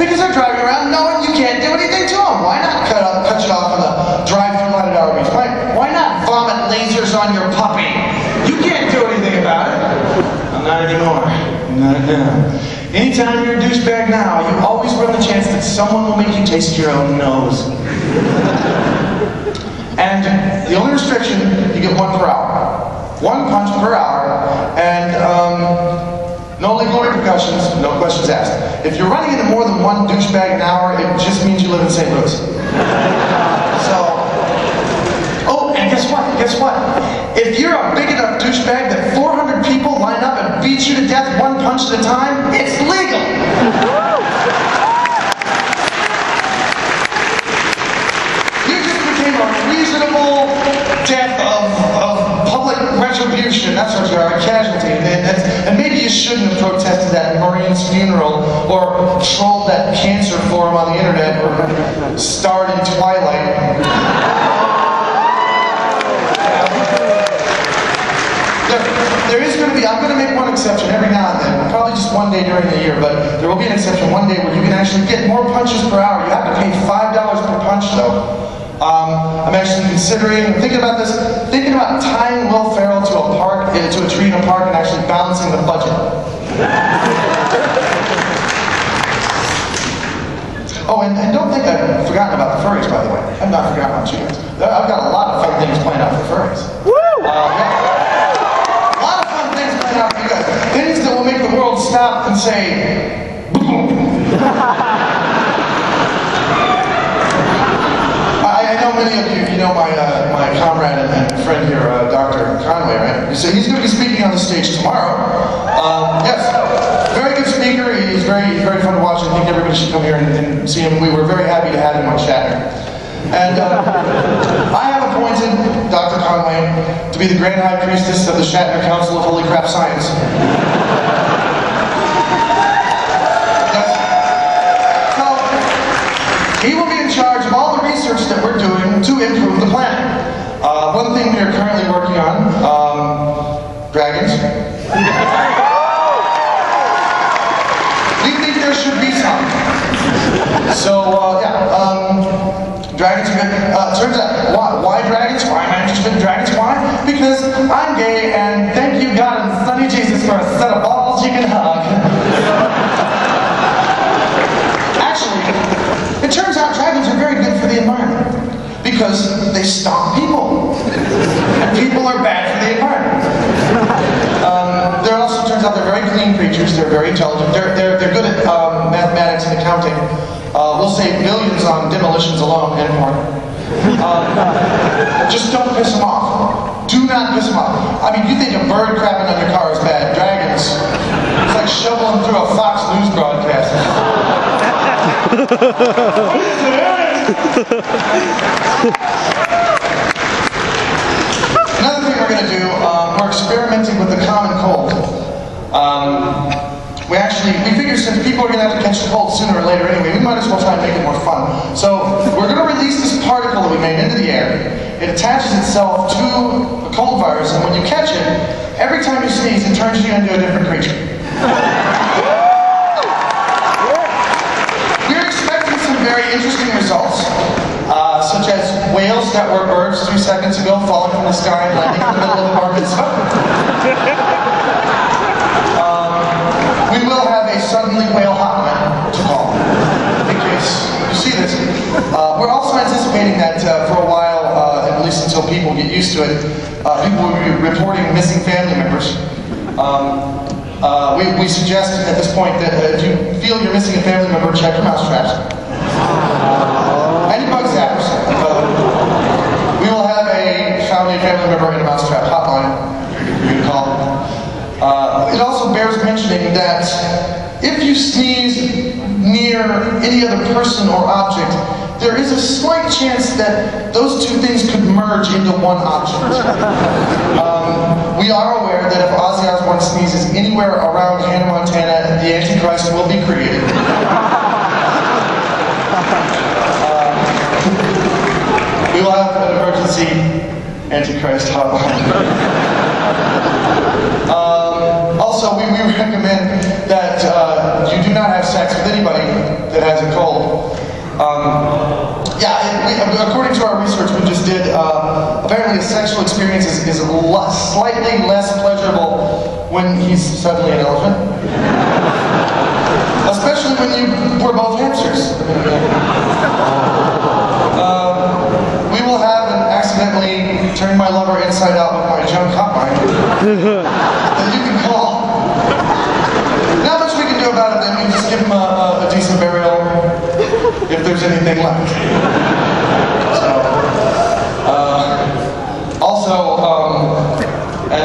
Because they're driving around knowing you can't do anything to them. Why not cut you off on the drive-through line at Arby's? Why not vomit lasers on your puppy? You can't do anything about it. Not anymore. Not now. Anytime you're a douchebag now, you always run the chance that someone will make you taste your own nose. And the only restriction, you get 1 per hour. 1 punch per hour, and no legal repercussions, no questions asked. If you're running into more than 1 douchebag an hour, it just means you live in St. Louis. So, oh, and guess what? Guess what? If you're a big enough douchebag that 400 people line up and beat you to death 1 punch at a time, it's legal! You just became a reasonable death of public retribution. That's what you are, a casualty. And maybe you shouldn't have protested that Marine's funeral, or trolled that cancer forum on the internet, or starred in Twilight. There is going to be, I'm going to make one exception every now and then, probably just one day during the year, but there will be an exception one day where you can actually get more punches per hour. You have to pay $5 per punch though. I'm actually thinking about tying Will Ferrell to a tree in a park and actually balancing the budget. Oh, and don't think I've forgotten about the furries, by the way. I've not forgotten about you guys. I've got a lot of fun things planned out for furries. Yeah. A lot of fun things planned out for you guys. Things that will make the world stop and say, boom. I know many of you know my comrade and friend here, Dr. Conway, right? So he's going to be speaking on the stage tomorrow. Yes, very good speaker. He's very fun to watch. I think everybody should come here and see him. We were very happy to have him on Shatner. And I have appointed Dr. Conway to be the Grand High Priestess of the Shatner Council of Holy Crap Science. He will be in charge of all the research that we're doing to improve the planet. One thing we are currently working on, dragons. We think there should be some. So, dragons are good. Turns out, why dragons? Why am I interested in dragons? Why? Because I'm gay, and thank you God and Sonny Jesus for a set of balls you can hug. Actually, it turns out dragons are very good for the environment because they stomp people. And people are bad for the environment. There also turns out they're very clean creatures. They're very intelligent. They're good at mathematics and accounting. We'll save billions on demolitions alone and more. Just don't piss them off. Do not piss them off. I mean, you think a bird crapping on your car is bad. Dragons, it's like shoveling through a Fox News broadcast. Another thing we're going to do, we're experimenting with the common cold. We figure since people are going to have to catch the cold sooner or later anyway, we might as well try and make it more fun. So we're going to release this particle that we made into the air. It attaches itself to the cold virus, and when you catch it, every time you sneeze, it turns you into a different creature. Very interesting results, such as whales that were birds 3 seconds ago falling from the sky and landing in the middle of the market. We will have a suddenly whale hotline to call, in case you see this. We're also anticipating that for a while, at least until people get used to it, people will be reporting missing family members. We suggest at this point that if you feel you're missing a family member, check your mousetraps. Any bug zappers. We will have a family member in a mousetrap hotline you can call. It also bears mentioning that if you sneeze near any other person or object, there is a slight chance that those two things could merge into one object. We are aware that if Ozzy Osbourne sneezes anywhere around Hannah, Montana, the Antichrist will be created. We will have an emergency Antichrist hotline. Also, we recommend that you do not have sex with anybody that has a cold. According to our research we just did, apparently a sexual experience is slightly less pleasurable when he's suddenly an elephant. Especially when you were both hamsters. We will have an accidentally turn my lover inside out with my junk hotline that you can call. Not much we can do about it then, we just give him a decent burial if there's anything left.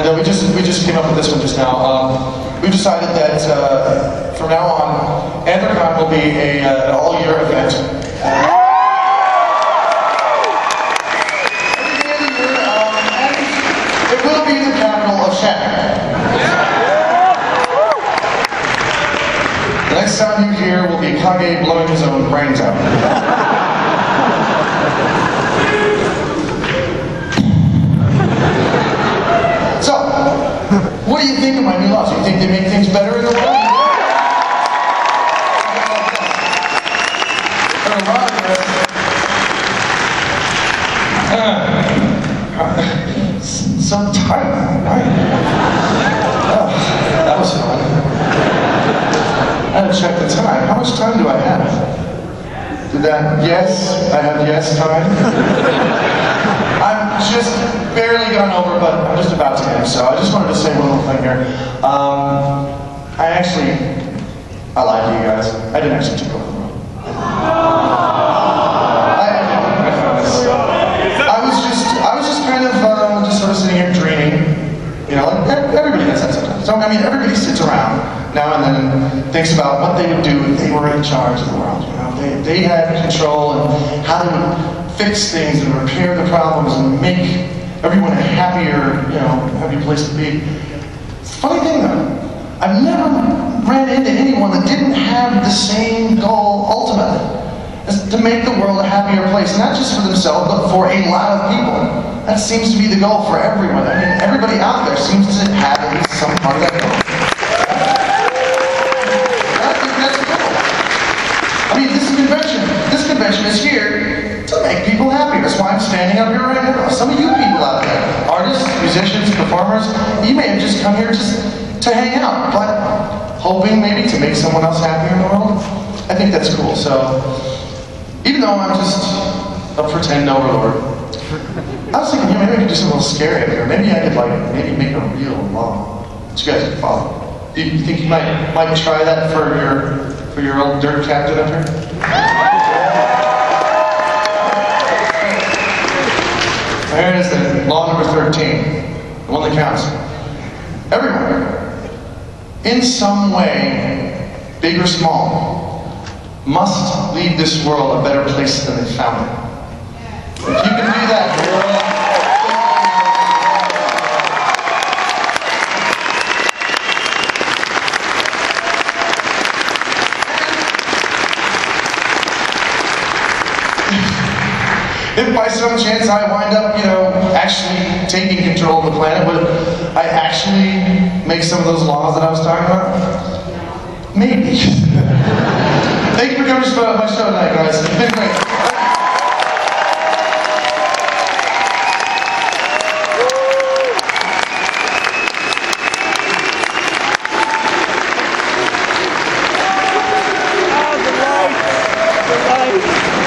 So, we just came up with this one just now. We've decided that from now on, Anthrocon will be an all-year event. Every day of the year, and it will be the capital of Shatner. The next sound you hear will be Kage blowing his own brains out. So, what do you think of my new laws? Do you think they make things better in the world? So tight, right? Oh, that was fun. I had to check the time. How much time do I have? Did that, yes, I have yes time. I'm just barely gone over, but I'm just about to end, so I just wanted to say one little thing here. I lied to you guys. I didn't actually take over the world. I was just kind of just sort of sitting here dreaming. You know, like everybody does that sometimes. So I mean, everybody sits around now and then and thinks about what they would do if they were in charge of the world. You know, they had control and how they would fix things and repair the problems and make everyone a happier, happier place to be. Funny thing though, I've never ran into anyone that didn't have the same goal ultimately, as to make the world a happier place, not just for themselves, but for a lot of people. That seems to be the goal for everyone. I mean, everybody out there seems to have at least some part of that goal. I think that's cool. I mean, this convention is here to make people happy. That's why I'm standing up here right now. Some of you people out there, artists, musicians, performers, you may have just come here just to hang out, but hoping maybe to make someone else happier in the world. I think that's cool. So, even though I'm just a pretend overlord, I was thinking, maybe I could do something a little scary up here. Maybe I could maybe make a real law that you guys could follow. Do you think you might try that for your old dirt captain up here? There it is then, law number 13, the one that counts. Everyone, in some way, big or small, must leave this world a better place than they found it. If you can do that, if by some chance I wind up, actually taking control of the planet, would I actually make some of those laws that I was talking about? Maybe. Thank you for coming to my show tonight, guys. It's been great. The light.